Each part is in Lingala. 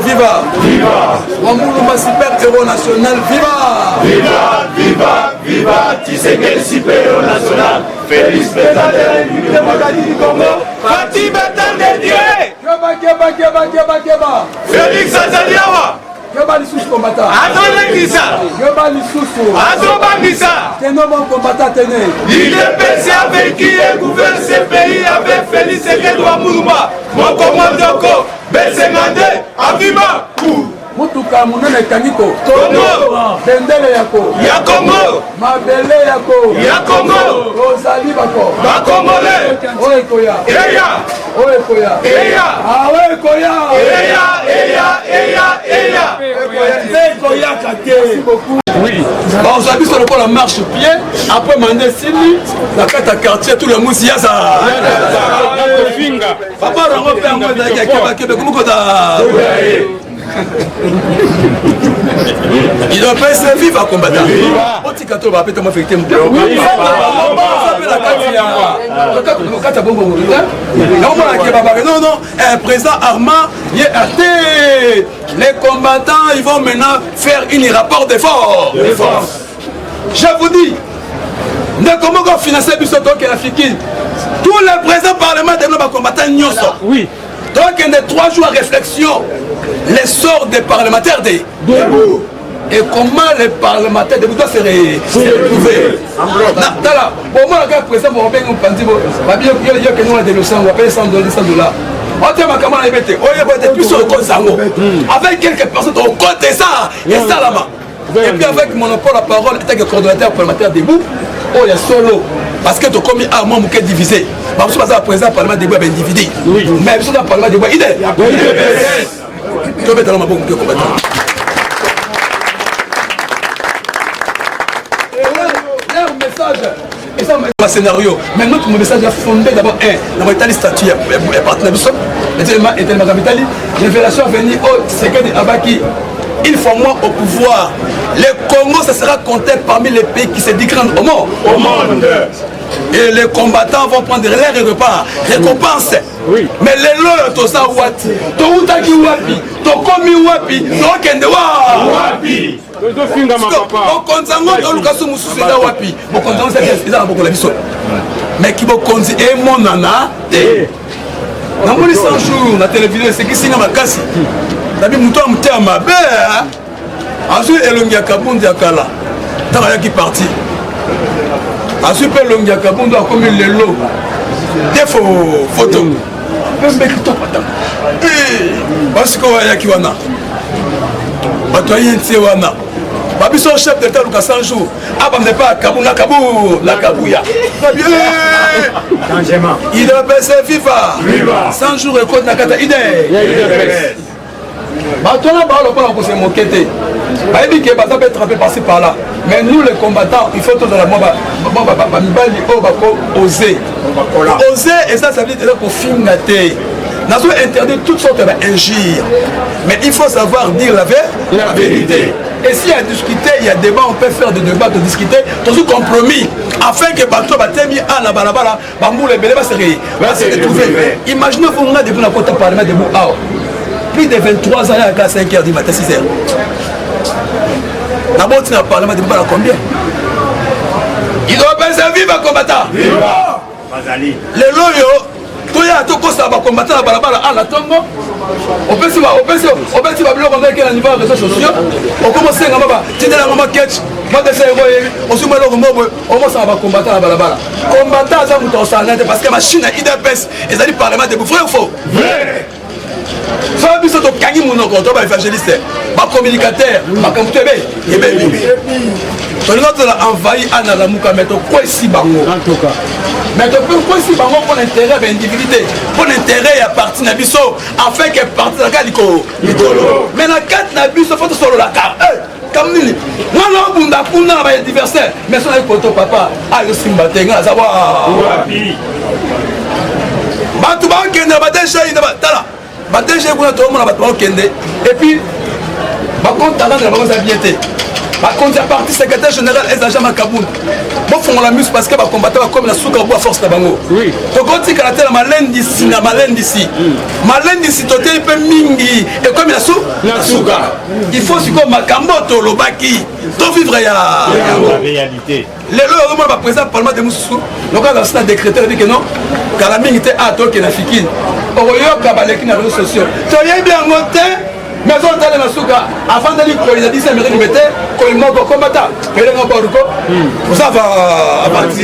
viva! Viva! Wambuluma super héros national, viva! Viva, viva, viva, Tshisekedi super héros national. Félix Bétadé, le Magali du Congo. Fatih Bétadé Dieu. Keba! Félix Azaliawa. Keba lisusu combattant. Azolengisa. Keba lisusu. Azobangisa. Teno bon combattant tene. L'IDPC avec qui est gouverné ce pays avec Félix Tshisekedi Wambuluma. Mokomondoko, Besengande, Avima, Kou. Mutuka munene kangiko. Congo. Bendele yako. Ya Congo. Mabele yako. Ya Congo. Ozali bako. Bakongole. Oye koya. Eya. Oye koya. Eya. Ah oye koya. Eya. Merci beaucoup. Oui. Aujourd'hui, c'est encore la marche pied. Après, Mandé Sili, la carte à quartier, tout le monde s'y a ça. Papa, on va faire un peu de comment il doit pas se vivre à combattre. On dit quand on va peut-être m'affecter mon cœur. Non, non, président Armand, il est athée. Les combattants, ils vont maintenant faire un rapport d'effort. Je vous dis, comment on finance le bureau de l'Afrique. Tous les présidents parlementaires de combattants, oui. Donc, il y a 3 jours à réflexion. L'essor des parlementaires debout. Et comment les parlementaires debout doivent se retrouver. Pour moi, le président, on va avec quelques personnes au côté ça. Et ça là-bas. Et puis avec monopole la parole, avec le coordonnateur parlementaire debout, oh il y a solo. Parce que tu as commis un membre qui est divisé. Parce que le président du parlement debout est individu. Mais le président du parlement debout, il est. Tu vas mettre dans ma bombe de combattant. Et leur message. Et ça, un scénario. Mais notre message a fondé d'abord dans l'Italie statut et partenaire du sol. Révélation à venir au Tshisekedi Abaki. Une fois moins au pouvoir, le Congo, ça sera compté parmi les pays qui se dégrandent au monde. Et les combattants vont prendre l'air et repas, récompense. Oui. Mais les lois, tout ça, wati, tout utaki wapi, tout komi wapi, tout kende wapi. Mais qui va conduire et mon nana, dans mon 100 jours, la télévision, c'est qui signe ma casse. D'abord, mouton a monté à ma belle. Ensuite, Elongi a kabundi à Kala. T'as qui parti. Ensuite, Elongi a kabundi a commis les lots. Des photos. Même mec, toi, pas tant. Parce qu'on va y qui wana. Batoyen Tiwana. Babi son chef d'État Lucas 100 jours. Ah, bah, n'est pas à Kabou, la Kabouya. Il a baissé FIFA. 100 jours et code Nakata. Il est. On s'est moqué. Il peut être attrapé par-ci par-là. Mais nous, les combattants, il faut tout dans la oser. Oser, et ça veut dire pour finir. Nous avons interdit toutes sortes d'injures. Mais il faut savoir dire la vérité. Et s'il y a discuté, il y a débat, on peut faire des débats, de discuter, tout compromis. Afin que Bato Batemi à la balabala, Bambou les bébés va se retrouver. Imaginez-vous, on a depuis la côte parlement de Bouhao. Plus de 23 ans à 5h du matin, 6h. D'abord, tu n'as pas parlé de Bouhao combien? Il doit penser vivre à combattant. Les loyaux. Toya to kosa ba combattre la balabala à la tongo. On peut se va bloquer avec un niveau de réseaux sociaux. On commence à ngamba tindela ngamba catch. Moi de faire on se met le ngombo, on va va combattre la balabala. Combattant ça muto sanate parce que machine IDPS et ça dit parlement de vrai ou faux. Vrai. Ça biso to kangi monoko to ba évangéliste, ba communicateur, ba kamutebe, et ben on a envahi Anna Mouka, mais quoi ici bango en tout cas. Mais pourquoi ici bango pour l'intérêt de l'individualité, pour l'intérêt à partir de Nabiso, afin que partir de la carte mais la carte Nabiso faut solo la carte. Comme nous, moi non bunda kuna ba adversaire, mais son photo papa, ah yo simba tenga savoir. Batu ba kende ba déjà ina ba tala. Ba déjà kuna to mona ba to kende et puis ba compte talent de la banque ça bien été. bacontrepartie secrétaire général ezaja makabuna bofongola miso parce que bacombatant bakomi na suka bo force na bango tokotikala te na malendisi na malendisi malendisi toteli mpe mingi ekomi na suka il faut sikoyo makambo tolobaki tovivre ya réalité lelo omona baprésident parlement de mosusu lokola sina décréter ebi ke non kala mingi te toke na fikini okoyoka baleki na réseaux sociaux toyebi yango te mais on t'a dit que avant d'aller pour les additions américaines de métier, quand ils m'ont combattu, ils n'ont pas de quoi. Vous avez avanti.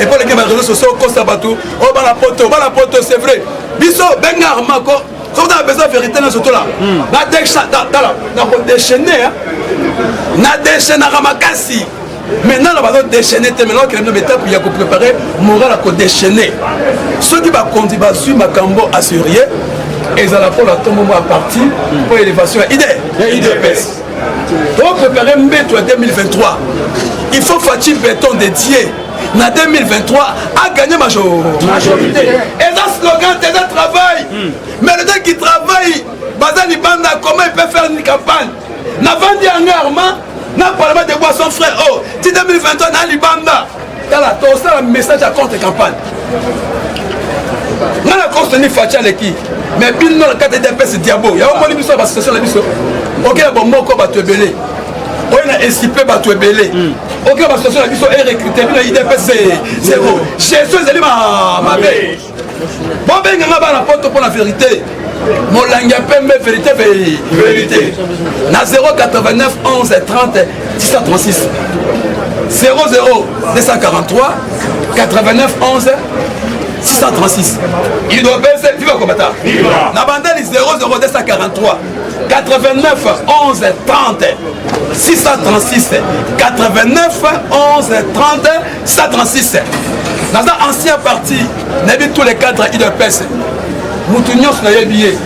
Et pour les gens réseaux sociaux, quand ça bateau, oh la poto, c'est vrai. Biso, bengar mako, quand on a besoin de vérité dans ce tour là, na déchaîner, na déchaîner ramakasi. Maintenant, on va déchaîner, maintenant qu'il y a une étape pour y préparer, moral à déchaîner. Ceux qui vont continuer à suivre Makambo assuré. Et ça la pour la tombe à partir pour l'élévation IDPS. Pour préparer Mbeto 2023, il faut Fatih Béton dédié en 2023 à gagner majorité. Et ça slogan, c'est un travail. Mais le gars qui travaille, Bazani Banda, comment il peut faire une campagne? N'a vendu un armement, n'a pas le de boire son frère. Oh, si 2023 n'a Libanda, dans la toast, un message à contre-campagne. On a construit Fatia Leki, mais bien dans le cadre des DPS Diabo, il y a un moment où l'association la mission. Ok, bon, moi, quoi, tu es belé. On a esquipé, tu es belé. Ok, l'association la mission est recrutée, mais l'IDPS c'est zéro. Chez eux, c'est ma belle. Bon, ben, il y a un rapport pour la vérité. Mon langue a mes vérité. Na 089 11 30 636. 00 243 89 11 636. Il doit baisser. Viva combattant. Nabandeli 00243 89 11 30 636 89 11 30 636. Dans un ancien parti, n'avait tous les cadres IDPS. Moutounion sur le billet.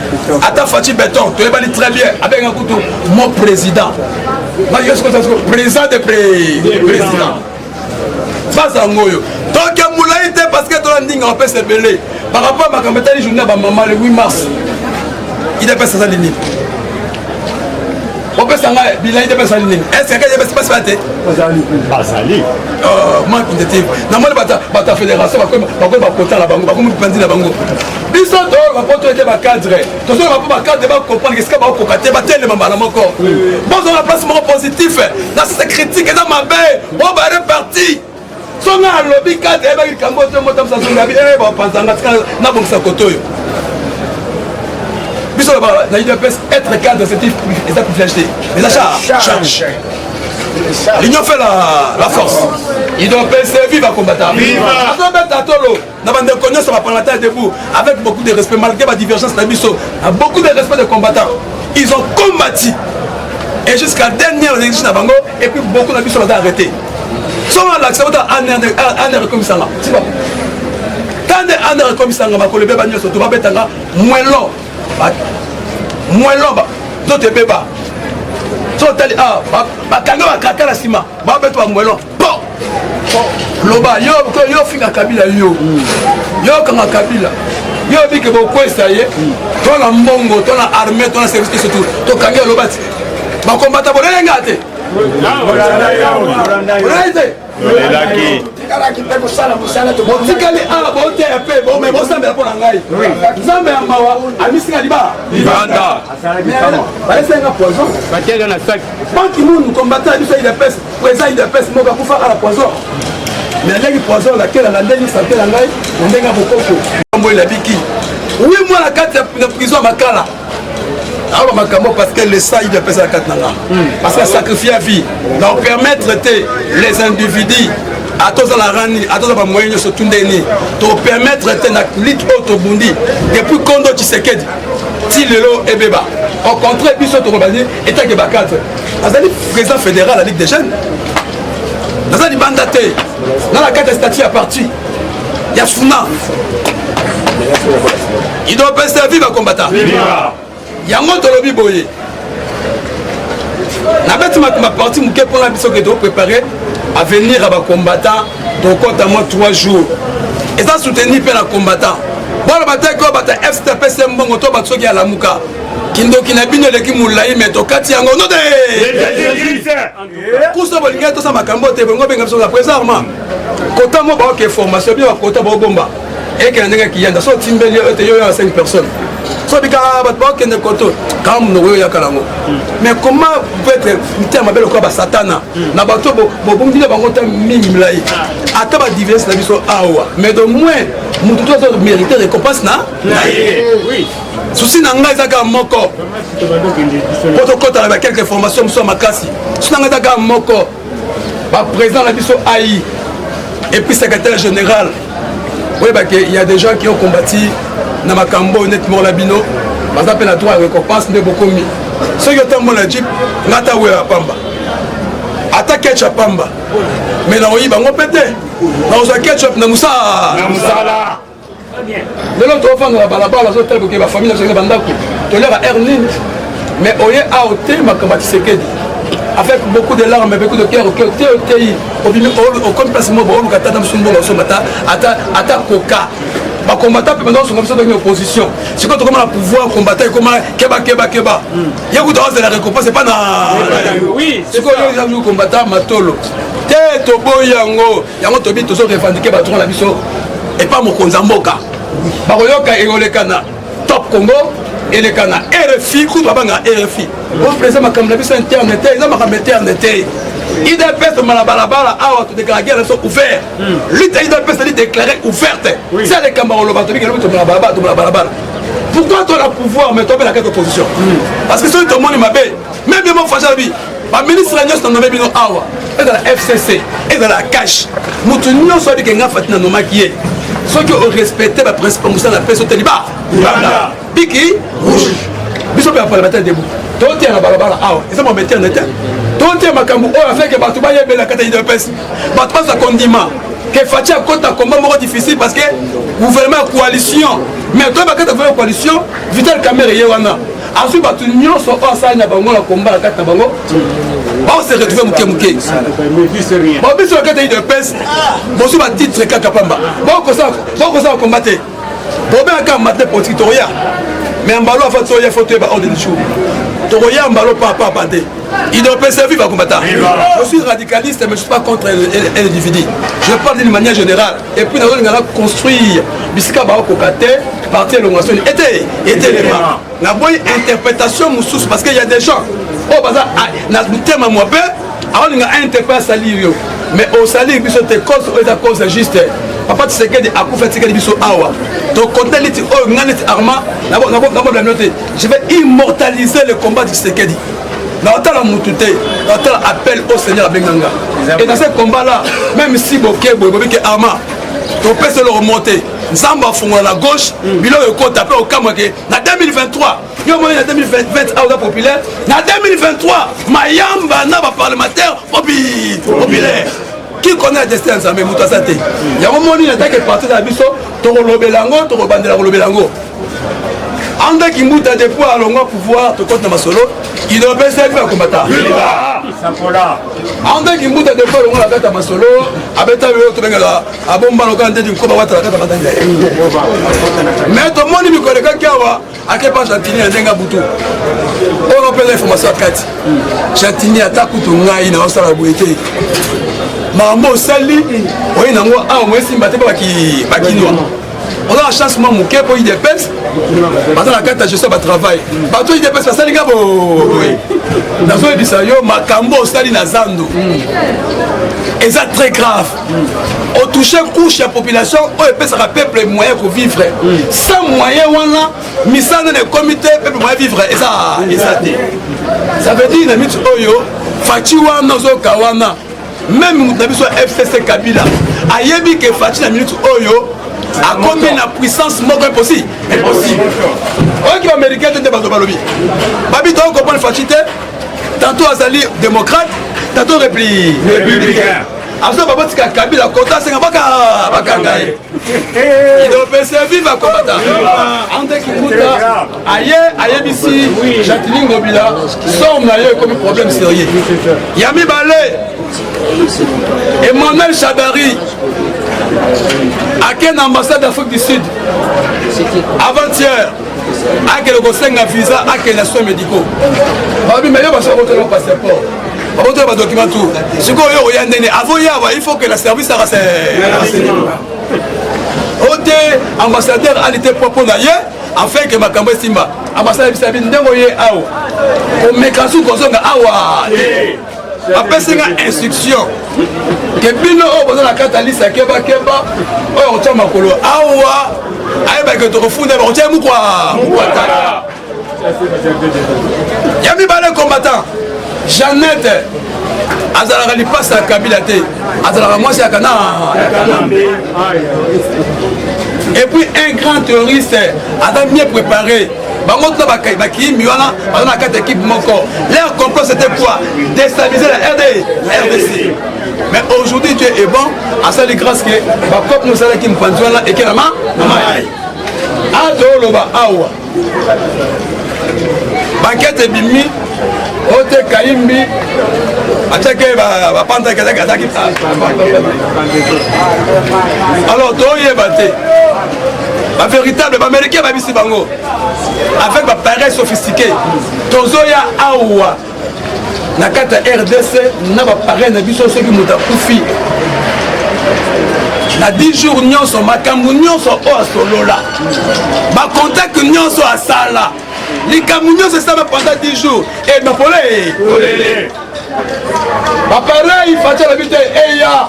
Attends Fatih Béton, tu es banni très bien avec un couteau. Mon président. Président de président. Face à Ngoyo. Donc, Moulaïté, parce que tu as dit qu'on peut se belé. Par rapport à ma campagne, journée à maman le 8 mars, il est passé à l'île. On peut s'en aller, il est passé à l'île. Est-ce qu'il y a pas passé? Pas sali. Manque de temps. Normalement, la fédération va compter la banque, va compter la banque. Ils sont dehors, va pas être ma cadre. Tout ça, va pas cadre, va comprendre ce qu'il va compter, va tellement mal encore. Bon, on a un placement positif. Dans cette critique, dans ma baie, on va repartir. Si on a un lobby cadre, il va y avoir un mot comme ça, il va y avoir un bon sacotoyo. Puis on va être cadre, c'est privilégié. Les achats changent. L'union fait la force. Il doit penser vive à combattre. Vive à debout avec beaucoup de respect, malgré ma divergence, beaucoup de respect de combattants. Ils ont combattu. Et jusqu'à la dernière élection à Bango, et puis beaucoup de gens ont arrêté. Sans l'accès à un recommissaire. Quand un recommissaire va coller bébé, tu vas mettre moins long. Moins long, d'autres bébés. So tali bakanga bakaka la sima ba beto ba mwelo po loba yo fika kabila yo kanga kabila yo bike bo kwesa ye to na mbongo to na armée to na service surtout to kanga loba ti ba combattre bolele ngate alors parce que le sang il de la carte parce que sacrifier la vie donc permettre les individus à tous la rani à tous les moyens de tout donner pour permettre na ligue autobundi depuis Kondo Tshisekedi Tilelo et Beba au contraire biso to basé état que bakatre azali président fédéral la ligue des jeunes azali bandaté dans la carte statut à partir il y a Funa il doit passer à vivre combattant yango tolobi boye na beti ma partie muke pour la biso que doit préparer à venir à combattant donc compte à moi 3 jours et ça soutenir pe la combattant Voilà bataille ko bata FTP sembongo to batsoki ala muka. Kindoki na bino leki mulai meto kati yango no de. Kusa bolinga to sa makambo te bongo benga biso la présentement. Kota mo ba ke formation bi ba kota bo bomba. Et que ndenge kiyanda so timbeli ete yo ya 5 personnes. So bika bat ba ke ne koto kam no yo ya kalango. Mais comment peut être terme bel ko ba satana na bato bo bombi na bango ta mingi mulai. Ata ba diverse na biso awa. Mais de moins mutu to mériter récompense na. Oui. Souci nanga ezaka moko. Protocole avec quelques formations sur ma classe. Souci nanga ezaka moko. Ba président la biso AI et puis secrétaire général. Oui, bah, il y a des gens qui ont combattu dans ma cambo honnêtement la bino. Par exemple, la droit récompense n'est beaucoup mis. Ceux qui ont mon jeep, n'ata oué à Pamba. Atta ketchup Pamba. Mais non, il va m'en péter. Dans un ketchup, n'a moussa. N'a de l'autre enfant de la balabala, la zone que la famille n'a pas bandako. Tu l'as à Ernin. Mais au lieu à ôter ma combattu c'est avec beaucoup de larmes, beaucoup de cœur, au comme placement, au Katana Msumbo, Ata Koka. Les combattants peuvent sont comme ça dans une opposition. C'est quand on commence à pouvoir combattre, comment Keba. Il y a beaucoup de la récompense, c'est pas dans. Oui, c'est quoi les combattants Matolo. Tête au boyango, Yango Tobi, tous autres revendiqués, battront la mission. Et pas mon Konzamboka. Baroyoka et Olekana, Top Congo. Et les canards RFI, coup de RFI. Bon président, ma caméra internet, ils ont ma caméra internet. Il a fait malabalabala, de la guerre sont ouverts. Lutte, il a fait déclarer ouverte. C'est les camarades, pourquoi tu as le pouvoir, mais tu as la carte d'opposition? Parce que si tout le monde est ma belle, même bien mon frère, le ministre Agnos n'a nommé Bino Awa, et dans la FCC, et dans la cash. Nous tenions soit des gens qui ont maquillé. Ceux qui ont respecté la principale moussa la paix au Téliba. Biki, rouge. Bisous pour la bataille debout. Tout est à la balabala. Ah, ils ont mis en état. Tout est à ma camou. Oh, avec que Batouba y a bien la cataille de peste. Batouba sa condiment. Que Fatia compte un combat moins difficile parce que gouvernement coalition. Mais toi, quand tu as une coalition, Vital Kamer et Yewana. Ensuite, tu n'as pas ça, il y a un combat à la carte Bango. On s'est retrouvé Mouké. Bon, bis sur la cataille de peste. Bon, sur ma titre, Kakapamba. Bon, ça va combattre. Bon, bien, quand matin pour Titoria. Mais en ballon, il faut que tu aies ordre de chou. Toroya en ballon, pas bandé. Il doit pas servir à combattre. Je suis radicaliste, mais je ne suis pas contre l'individu. Je parle d'une manière générale. Et puis, nous allons construire Bisika Kokate, partir de l'ongration. Était l'élément. La bonne interprétation, parce qu'il y a des gens. Oh, bazar, nous thème à moi, alors on a interprété à salir. Mais au salir, il y a des causes justes. Papa, tu sais que à coup fait que biso awa. Donc quand elle dit oh ngane arma, je vais immortaliser le combat du Sekedi. Dans la moutouté, dans l'appel au Seigneur Benganga. Et dans ce combat là, même si Boké arma, ton père se le remonter. Zamba fongo à la gauche, bilo le compte appelé au Kamake. Na 2023, yo moyen na 2020 awa populaire. Na 2023, Mayamba na parlementaire populaire. Qui connaît le destin de Moutassate? Il y a un moment où il y a des partis dans la biso, Toro Belango, Toro Bandela Belango. Anda qui mouta des fois à l'ongo pouvoir, tu comptes dans ma solo, il doit bien servir à combattre. Anda qui mouta des fois à l'ongo la carte à ma solo, Abeta Vio, tu vengas là, à Bomba Locande du Koba, la carte à Matanga. Mais tout le monde me connaît quand à quel point Chantini a un bouton. On appelle l'information à 4. Chantini attaque tout le monde, il a un bouité. Mambo Sali, oui, non, ah, moi, si je suis on a la chance, moi, mon cœur pour y dépenser. Maintenant, la carte, je sais pas travail. Bateau, il dépense, ça, les gars, oui. Dans un épisode, ma cambo Sali Nazando. Et ça, très grave. On touche couche à la population, on épaisse à peuple moyen pour vivre. Sans moyen, on a mis ça dans les comités, peuple moyen vivre. Et ça veut dire, Oyo, Fatiwa, Nozo, Kawana. Même dans FCC Kabila, Ayebi que Fatih la minute Oyo a combien la puissance moins impossible. Impossible. On qui va américain de débat de Balobi. Babi doit comprendre Fatih, tantôt Azali démocrate, tantôt républicain. Après Baba Tika Kabila Kota c'est un bakangaye. Il doit servir à combattre. Ante Kimuta, Ayebisi, Jacqueline Gobila, somme d'ailleurs comme problème sérieux. Yami Balé. Emmanuel Chabari, Aken ambassade d'Afrique du Sud. Avant-hier, avec le conseil à visa, avec les soins médicaux. Mais il y a un passeport. Il y a un document tout. Il faut que le service a ambassadeur a été proposé afin que ma campagne simba. Ambassadeur Sabi Ndengoye Awa. Comme Mekasu Kozonga Awa. Après c'est une instruction. Que Bino au la catalyse Keba Keba. Oh on tient ma colo Awa. Aïe bah que tu refondes on tient quoi. Yami Balé combattant. Jeannette. Azala li passe à Kabila te. Azala moi c'est à Kana. Et puis un grand terroriste a mieux préparé. Leur complot c'était quoi? Déstabiliser la RDC. Mais aujourd'hui Dieu est bon. À ça les grâces que comme nous savons qui nous pensons là et que la main. Adoloba awa. Banquette bimi. Ote Kaimbi. Alors, la véritable américain va visiter Bango avec ma pareil sophistiqué. Tozoya Awa Nakata RDC n'a pas pareil na biso ceux qui m'ont koufi. Na 10 jours nyonso makambu nyonso o asolola. Ba contact nyonso asala. Les camions se savent pendant 10 jours. Et ma polé. Pareil, il faut la vite. Et ya.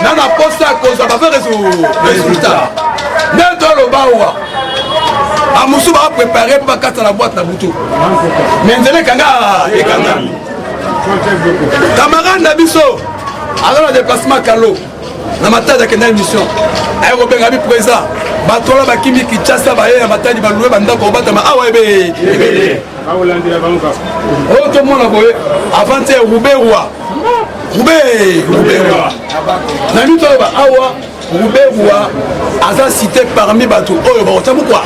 Nana poste à cause ça va faire résultat. N'entends le baoua. Amoussou va préparer pour casser la boîte à boutou. Mais on est kanga et kanga. Camarade Nabiso. Alors le déplacement Kalo. Na matin de quelle mission. Aéroport Gabi présent. Batola bakimi ki chasa ba ya matadi ba loué banda ko batama awa ebe. Oh tout le monde a boyé avant c'est Roubaix roi. Na mito ba awa Roubaix roi asa cité parmi batou. Oh ba tamu quoi?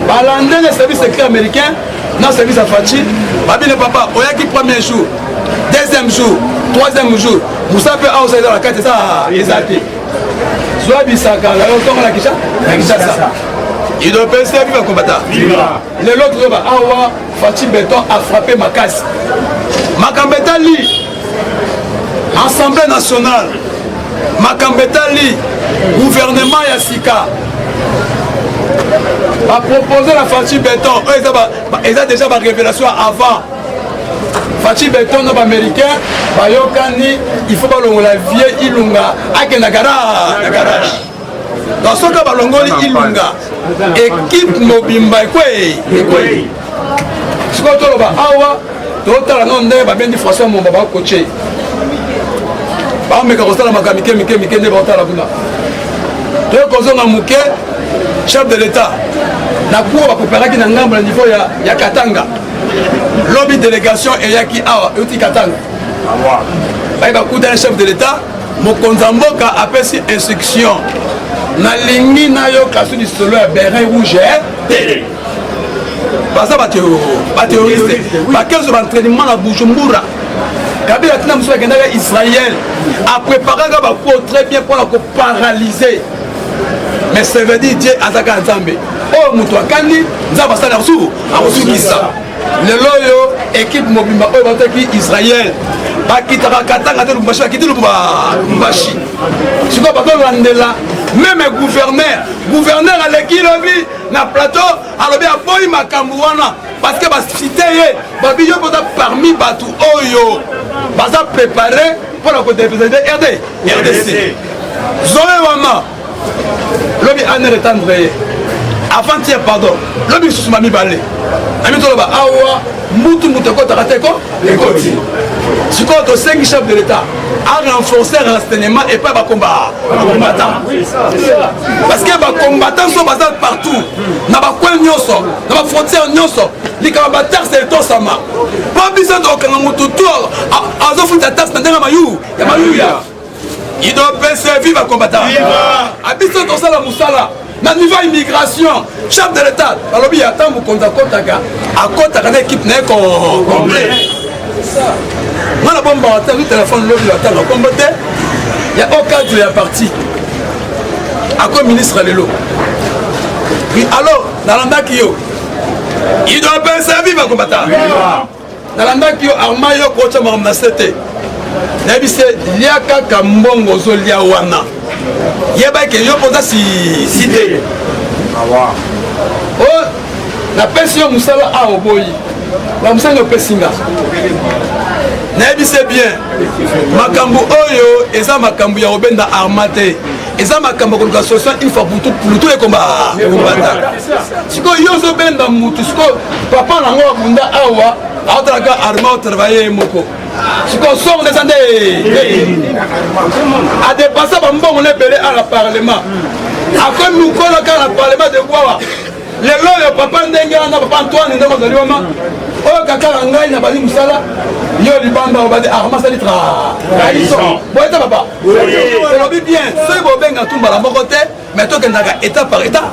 Balandé le service secret américain, non service à Fachi, babi le papa, oyaki premier jour, deuxième jour, troisième jour. Vous savez à où dans la carte ça exacté. Soit bisaka la longtemps la kisha il doit penser à vivre combattant le l'autre va awa Fachi Béton a frappé ma casse Makambeta li Assemblée nationale Makambeta li gouvernement Yassika a proposé la Fachi Béton ils ont déjà ma révélation avant Fachi Béton non américain bayokani il faut pas la vieille ilunga akena garage dans ce cas balongoli ilunga équipe mobimba kwe sikoto loba awa totala non nde babendi François Momba ba coacher ba meka kosala makamike mike nde ba otala kuna to kozonga muke chef de l'état na kuwa ba préparer na ngambo na niveau ya Katanga lobby délégation eyaki awa uti Katanga baïba coup d'un chef de l'état Mokonzamboka a fait instruction na lingi na yo kasu di solo ya bérin rouge télé basa ba terroriste ba kezo ba entraînement na Bujumbura Kabila tina muso akenda ya Israël a préparé ba coup très bien pour la paralyser mais ça veut dire Dieu ataka Nzambe oh muto akandi Nzamba sala rusu a rusu kisa le loyo équipe mobimba oyo bataki Israël bakitaka Katanga te Lubumbashi bakiti Lubumbashi sikoyo bazolandela même gouverneur aleki lobi na plateau alobi aboyi makambo wana parce que basite ye babi yo boza parmi bato oyo baza préparé mpona koreprésente RDC zoe wana lobi ane retendre ye avant-hier pardon lobi lisusu mamibale ami toloba awa mutu ekotaka te ekoti sikoyo tosengi chef de l'état a renforcer renseignement et pas combattant parce que bacombattants sont baza partout na bacoin nyonso na bafrontière nyonso likaba bataxe etosama po biso tokanga motu to azofuta taxe na ndenge ya mayuya il doit servir bacombattant abiso tosala mosala na niveau immigration chef de l'état balobi ata mokonzi akotaka na équipe na ye complet ngana bomba ata téléphone lobi atanga kombo te il y a aucun cadre ya parti ako ministre lelo oui alors nalandaki yo il doit pas servir va combattre nalandaki yo arma yo kocha makamna sete nayebi se lia kaka mbongo ozolia wana yebaki yo mpoza si te o napesi yo mosala awa oboyi bamusanga opesinga nayebi se bien makambo oyo eza makambo ya kobenda arma te eza makambo koluka solution une fois pour tout ekombata sikoyo yo ozobenda mutu sikoyo papa nango abunda awa aotalaka arma otravaille moko sikoyo songo ndeza nde adepasa bambongo nebele a na parlement akomi mokolo kaka na parlement de bwawa lelo oyo papa ndenge wana papa antoine ndenge ozali wana oyo kaka na ngai na bali mosala yo libanda obadi arma sali trahison boyeta papa elobi bien soki bobenga tumbala moko te mais tokendaka état par état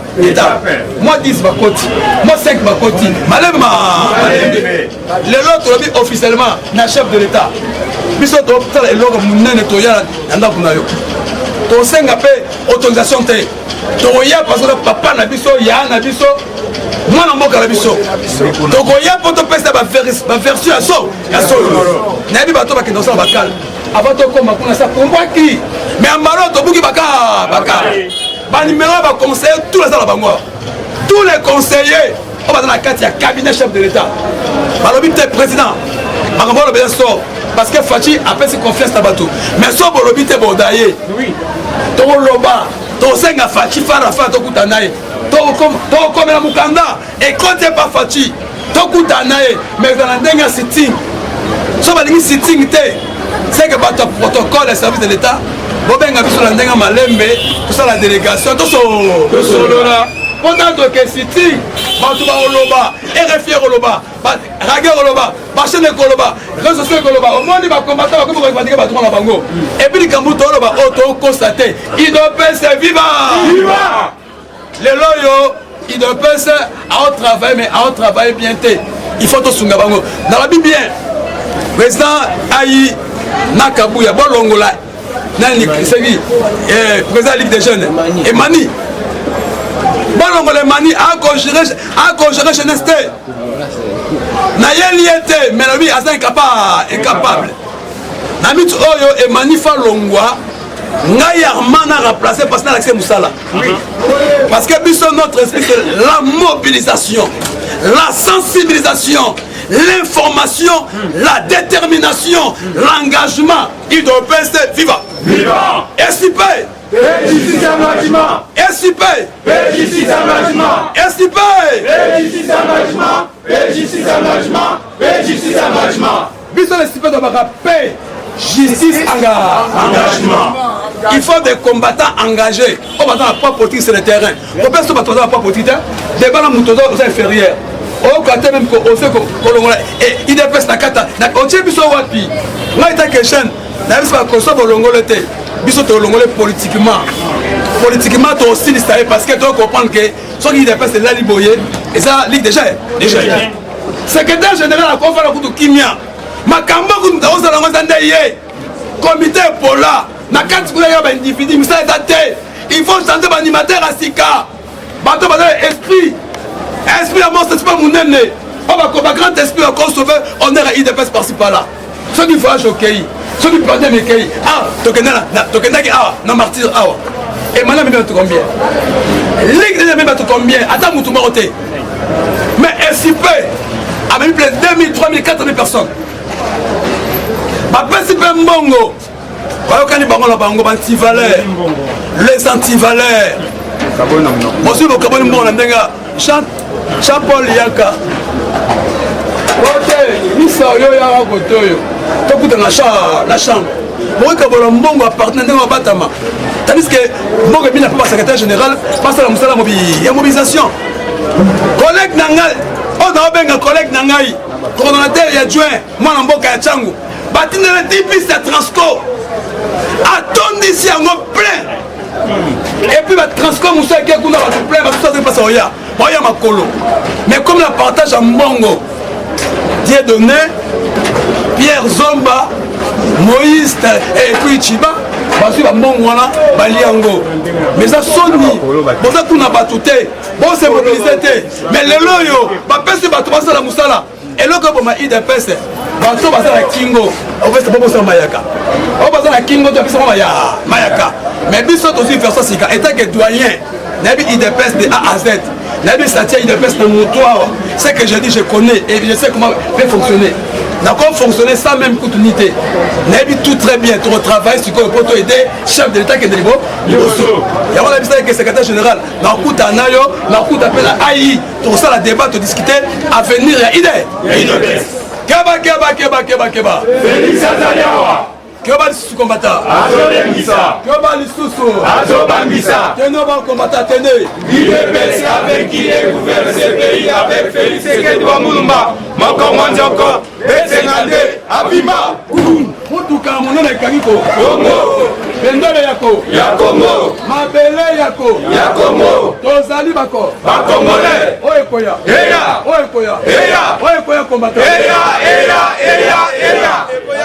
moi 10 bakoti moi 5 bakoti malema lelo tolobi officiellement na chef de l'état biso tosala eloko monene toya na ndako na yo tosenga mpe autorisation te tokoya parce que papa na biso ya na biso mwana mboka na biso tokoya mpo topesa baversion ya solo nayebi bato bakende kosala bakala avant tokoma kuna sa pombwaki mais ambalo tobuki bakala banimero ya baconseiller tous les ala bango tous les conseillers oyo baza na kati ya cabinet chef de l'état balobi te président makambo olobi sort parce que Fachi apesi confiance na bato mais so bolobi te bodaye tokoloba tosenga Fachi farafa tokutana ye tokomela mokanda ekote pa Fachi tokutana ye mais ezala ndenge ya sitting so balingi sitting te seke bato ya protocole ya service de l'état bobenga biso na ndenge ya malembe tosala délégation tosolola mpona toke sitting bato baoloba RFI ekoloba rage ekoloba bachaine ekoloba réseau sociaux ekoloba omoni bakombata bakomi kofatike bato na bango epuis likambo toloba oyo tokonstate idopese viva lelo oyo idopese aotravaille mais aotravaille bien te il faut tosunga bango nalobi bien président ayi na kabuya bolongola nani seki président ligue des jeunes emani bolongola emani akogere jeunesse te nayeli ye te mais lobi aza incapable na mitu oyo emani falongwa ngai arma na remplacer parce que na l'accès mosala parce que biso notre esprit c'est la mobilisation la sensibilisation l'information la détermination l'engagement idopese viva SIP justice engagement SIP justice engagement SIP justice engagement justice engagement justice engagement biso le SIP dobaka paix justice engagement il faut des combattants engagés on va dans la propre politique sur le terrain on peut se battre dans la propre politique débat na mutozo aux inférieurs au côté même ko ose ko kolongola et il dépêche na kata na otie biso wapi ngai ta question na biso ko so bolongolo te biso to longolo politiquement to aussi distailler parce que tu comprendre que ce qui dépêche la liboyer et ça ligue déjà secrétaire général a conféré ku to kimia makambo ku ndaoza la ngota ndeye comité pola na kati kuna ya ba individu misala te il faut changer ba animateur à sika bato ba esprit à mort c'est pas mon nez on va comme grand esprit encore sauver on est IDPS par-ci par-là ceux qui voyagent au pays ceux qui perdent mes pays ah tokenda ki ah na martyr ah et maintenant même tout combien ligue de même tout combien attends mutu moko te mais SIP a même plus de 2000 3000 4000 personnes ba SIP mbongo bayokani bango na bango anti-valeur les anti-valeurs aussi le kaboni mbongo na ndenga Jean-Paul Yaka ok misa oyo yaka kote oyo tokuta na chambre bokokabola mbongo appartenant ndenge babatama tandis que mbongo ebina mpe basecrétaire général basala mosala ya mobilisation collègue na ngai oyo naobenga collègue na ngai coordonnateur ya juin mwana mboka ya ntango batindela 10 piste ya transco atondisi yango plein et puis batranscom mosu ake kuna bato plein bato soki mpasa oya makolo mais comme la partage ya mbongo Dieudonné Pierre Zomba Moïse et puis Chiba bazwi bambongo wana balia yango mais eza soni boza kuna bato te bose mobilize te mais lelo oyo bapesi bato basala mosala eloko eboma idps bato baza na kingo opesa bobosala mayaka oyo baza na kingo to apesa mayaka mais biso tozwi version sika etake doyen nayebi idps de A à Z nayebi satia idps na moto awa ce que je dis je connais et je sais comment peut fonctionner d'accord fonctionner sans même coûte unité nayebi tout très bien to retravaille sikoyo po to aider chef de l'état kende liboso yango nayebi sala ke secrétaire général nakuta nayo nakuta mpe na ai tokosala débat todiscute avenir ya idps keba Félix Azaliawa Kyoba lisusu kombata Azolengisa Kyoba lisusu Azobangisa Tenoba kombata tene IDPS avec qui est gouverne ce pays avec Félix Tshisekedi Wamulumba Mokongo Nzoko Besengande Abima Mutuka monene ekangiko Kongo Bendele yako ya Kongo Mabele yako ya Kongo Tozali bako Bakongole Oyekoya Eya Oyekoya Eya Oyekoya kombata Eya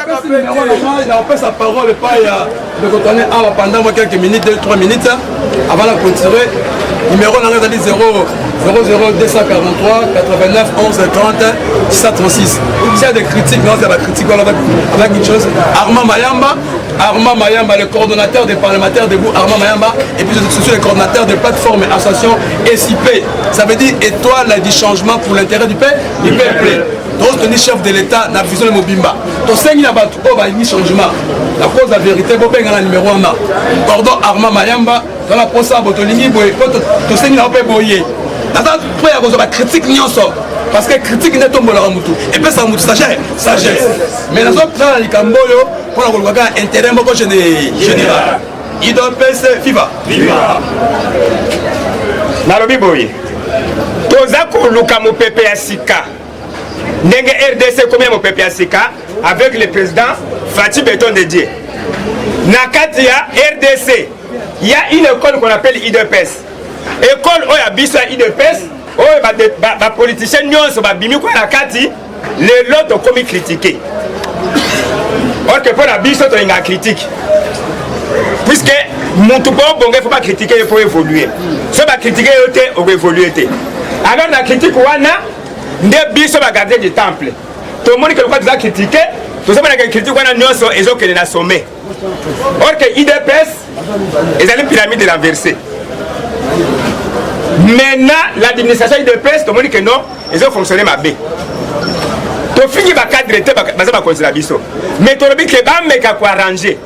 Kasi numéro na opesa parole pa ya de kotonner awa pendant moi quelques minutes 2-3 minutes avant la continuer numéro na ngazali 00 243 89 11 30 636 s'il y a des critiques non c'est la critique voilà avec une chose Armand Mayamba le coordonnateur des parlementaires debout Armand Mayamba et puis je suis le coordonnateur des plateformes et associations SIP ça veut dire étoile du changement pour l'intérêt du peuple tozotoni chef de l'état na vision ya mobimba tosengi na bato oyo balingi changement na cause ya vérité bobenga na numéro wana cordon Armand Mayamba tona posa bo tolingi boye po tosengi na mpe boye naza mpo ya kozwa bacritique nyonso parce que critique nde tombolaka mutu epesaka mutu sagesse mais nazotala na likambo oyo mpona kolukaka intérêt moko général idps viva nalobi boye toza koluka mopepe ya sika ndenge RDC komi ya mopepe ya sika avec le président Fatou Béton de Dieu na kati ya RDC il y a une école qu'on appelle IDPS école oyo ya biso ya IDPS oyo bapoliticien nyonso babimi kwa na kati lelo tokomi critiqué or que mpona biso tolinga critique puisque mutu po bonge faut pas critiquer pour évoluer so bacritiquer yo te okoévolue te alors na critique wana nde biso bagardien du temple tomoni ke lokwa toza critiqué tozomonaka critique wana nyonso ezokende na sommet or que IDPS ezali pyramide renversée maintenant l'administration IDPS tomoni ke non ezofonctionne mabe tofingi bacadre te baza bakonzi na biso mais tolobi ke bameka koarrange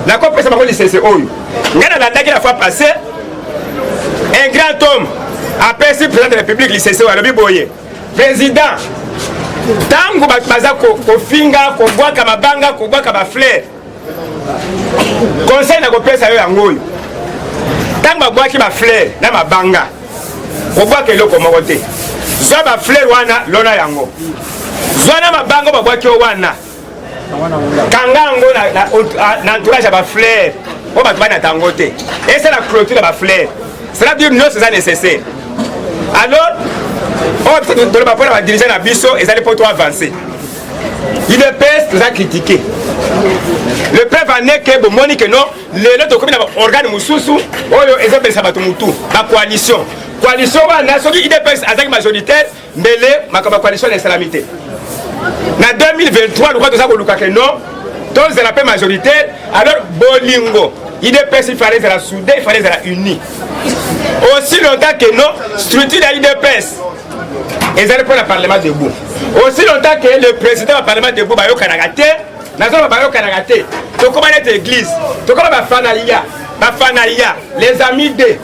nakopesa bango licence oyo ngai nalandaki la fois passé un grand homme apesi président de la république licence oyo alobi boye président tango baza kofinga kobwaka mabanga kobwaka bafleur conseil na kopesa yo yango oyo tango babwaki bafleur na mabanga kobwaka eloko moko te zwa bafleur wana lona yango zwa na mabanga babwaki yo wana kanga yango na entourage ya bafleur oyo bato banata yango te esala clôture ya bafleur cela dire nyonso eza nécessaire alors oyo toloba mpona badirigant na biso ezali mpo to avance IDPS toza critiqué le preuve en est que bomoni ke non lelo tokomi na baorgane mosusu oyo ezobelisa bato motu bacoalition wana soki IDPS azaki majoritaire mbele makambo ya coalition na esalami te na 2023 lokwa toza koluka ke non tozela mpe majoritaire alors bolingo IDPS il fallait ezala soudé il fallait ezala uni aussi longtemps que non structure ya IDPS ezali mpo na parlement debout aussi longtemps que le président du parlement debout bayokanaka te nazoloba bayokanaka te tokoma nete église tokoma bafanalia les amis de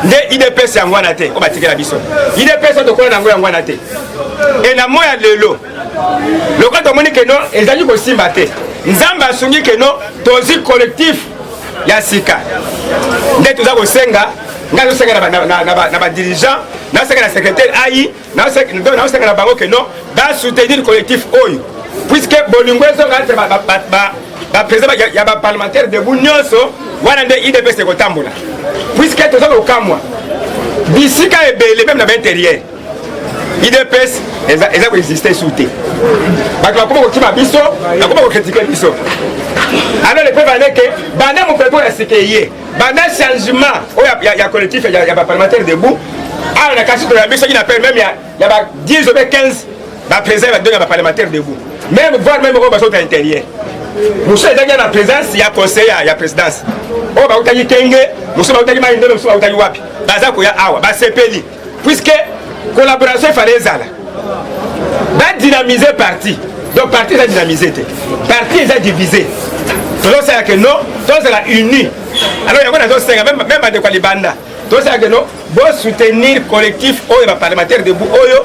nde IDPS yango wana te oyo batikela biso IDPS oyo tokola nango yango wana te e na moya lelo lokola tomoni ke no ezali kosimba te nzambe asungi ke no tozwi collectif ya sika nde toza kosenga ngai nazosenga na badirigant naosenga na secrétaire ai naosenga na bango ke no basoutenir collectif oyo puisque bolingo ezonga te baprésident ya baparlementaire debout nyonso wana nde IDPS ekotambola puisque toza kokamwa bisika ebele meme na baintérieur IDPS eza koexiste sous te bato bakoma kokima biso bakoma kokritike biso alors le preuve ane ke banda mopepo ya seke ye banda changement oyo ya collectif ya baparlementaire debout awa na kasi toya biso qui n'appelle même ya ba 10 ou 15 baprésident badonga baparlementaire debout même voire même oyo bazota intérieur mosu ezaki na présence ya conseil ya présidence oyo bakutaki kenge mosu bakutaki mayindelo mosu bakutaki wapi baza koya awa basepeli puisque collaboration efale ezala badynamiser parti donc parti eza dynamisé te parti eza divisé tozosala ke non tozala uni alors yango nazosenga même bandeko ya libanda tozosala ke non bosoutenir collectif oyo baparlementaire debout oyo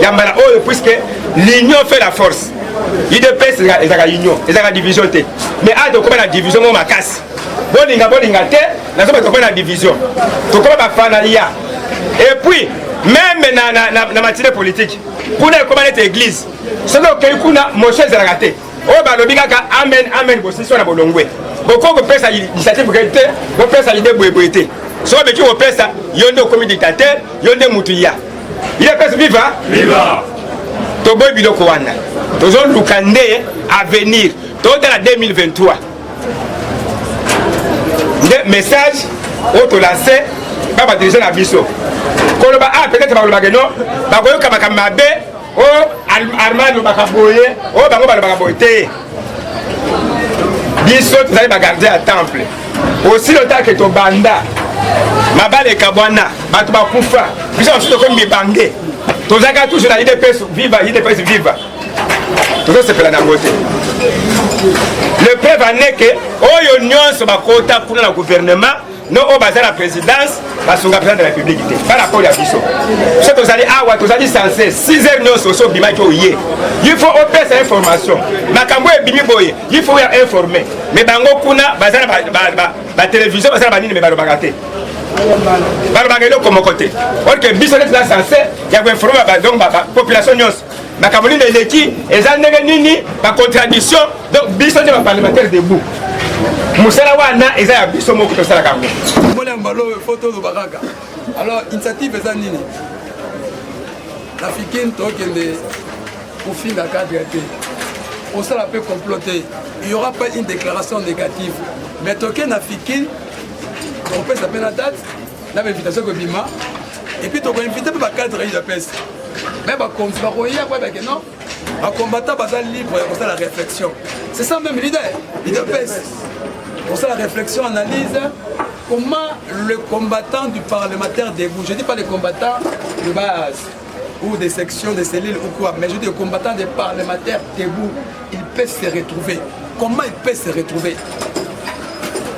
ya mbala oyo puisque l'union fait la force IDPS ezaka union ezaka division te mais a tokoma na division mo makasi bolinga te nazoba tokoma na division tokoma bafana ya et puis même na matière politique kuna ekoma nete église soki okei kuna moshe ezalaka te oyo balobi kaka amen bosisi wana bolongwe boko kopesa initiative kei te bopesa ide boyeboye te soki obeki kopesa yo nde okomi dictateur yo nde mutu ya IDPS viva toboyi biloko wana tozoluka nde avenir tozotala 2023 nde message oyo tolance babadirige na biso koloba peut-être balobaka no bakoyoka makambo mabe oyo Armand alobaka boye oyo bango balobaka boye te biso tozali bagarde ya temple aussi longtemps ke tobanda mabale ekabwana bato bakufa biso basusu tokomi mibange tozalaka toujours na IDPS viva tozosepela nango te le preuve ane ke oyo nyonso bakota kuna na gouvernement no oyo baza na présidence basunga président de la république te par rapport ya biso so tozali awa tozali censé 6 heures nyonso so obimaki oye il faut opesa information makambo ebimi boye il faut ya informer mais bango kuna baza na batélévision baza na banini me balobaka te balobaka eloko moko te orke biso neti na censé ya koinforme donc population nyonso makambo nini eleki eza ndenge nini bacontradiction donc biso nde baparlementaire debout mosala wana eza ya biso moko tosalaka yango molembalo foto olobakaka alors initiative eza nini na fikini tokende kofinga cadre te osala mpe comploter il y aura pas une déclaration négative mais tokende na fikini tokopesa mpe na date na bainvitation kobima et puis tokoinvite mpe bacadre IDPS mais bakonzi bakoya koyebake non bacombattant baza libre ya kosala réflexion c'est ça même l'idée IDPS pour ça la réflexion analyse comment le combattant du parlementaire debout, je ne dis pas les combattants de base ou des sections, des cellules ou quoi, mais je dis les combattants des parlementaires debout, il peut se retrouver. Comment il peut se retrouver?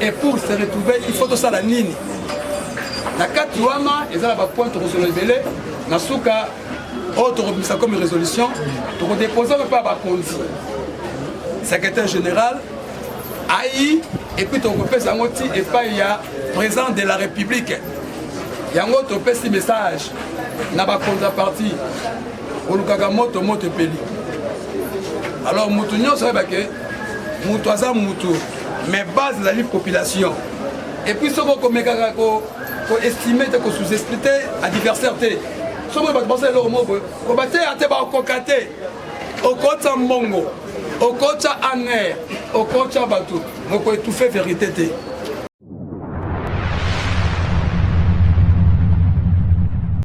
Et pour se retrouver, il faut tout ça la nini. La 4 ouama, ils ont la point de résolution, na souka, autre ça comme une résolution, pour déposer le pas à Kondi. Secrétaire général, AI, et puis tu repères un outil et pas il y a président de la République. Il y a un autre petit message. N'a pas contrepartie. Au Lukagamoto moto peli. Alors Moutounion serait que Moutouaza Moutou, mais base de la population. Et puis ce qu'on estimer, qu'on sous-expliquer adversaire. Ce qu'on va penser le mot, qu'on va te au côté Mongo. Au coach anger, au coach Batou, on peut étouffer vérité.